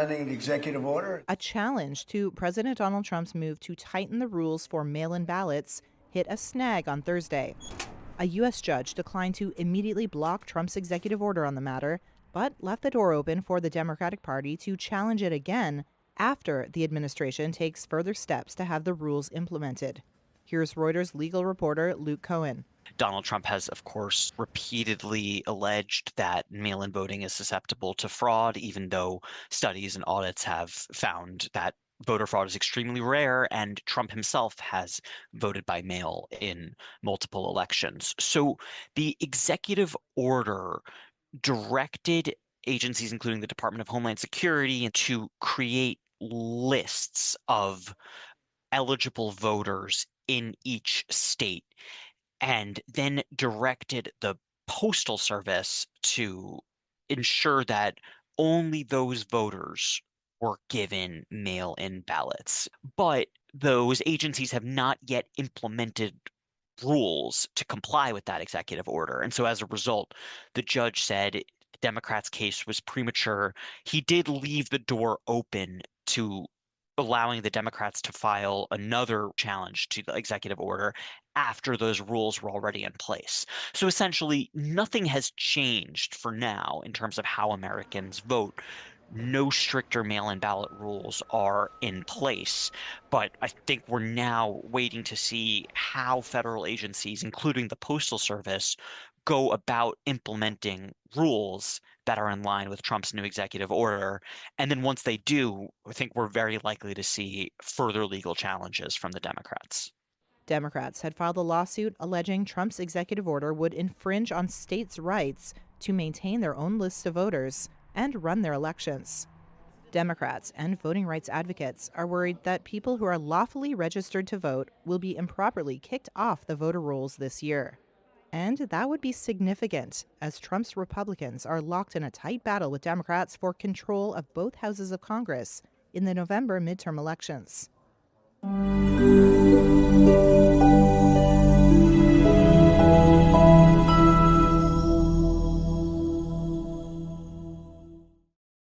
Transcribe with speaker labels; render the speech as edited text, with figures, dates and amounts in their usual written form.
Speaker 1: signing an executive order.
Speaker 2: A challenge to President Donald Trump's move to tighten the rules for mail in ballots hit a snag on Thursday. A U.S. judge declined to immediately block Trump's executive order on the matter, but left the door open for the Democratic Party to challenge it again after the administration takes further steps to have the rules implemented. Here's Reuters legal reporter Luke Cohen.
Speaker 3: Donald Trump has, of course, repeatedly alleged that mail-in voting is susceptible to fraud, even though studies and audits have found that voter fraud is extremely rare, and Trump himself has voted by mail in multiple elections. So the executive order directed agencies, including the Department of Homeland Security, to create lists of eligible voters in each state and then directed the Postal Service to ensure that only those voters were given mail-in ballots. But those agencies have not yet implemented rules to comply with that executive order. And so as a result, the judge said the Democrats' case was premature. He did leave the door open to allowing the Democrats to file another challenge to the executive order after those rules were already in place. So essentially, nothing has changed for now in terms of how Americans vote. No stricter mail-in ballot rules are in place, but I think we're now waiting to see how federal agencies, including the Postal Service, go about implementing rules that are in line with Trump's new executive order. And then once they do, I think we're very likely to see further legal challenges from the Democrats.
Speaker 2: Democrats had filed a lawsuit alleging Trump's executive order would infringe on states' rights to maintain their own lists of voters and run their elections. Democrats and voting rights advocates are worried that people who are lawfully registered to vote will be improperly kicked off the voter rolls this year. And that would be significant, as Trump's Republicans are locked in a tight battle with Democrats for control of both houses of Congress in the November midterm elections.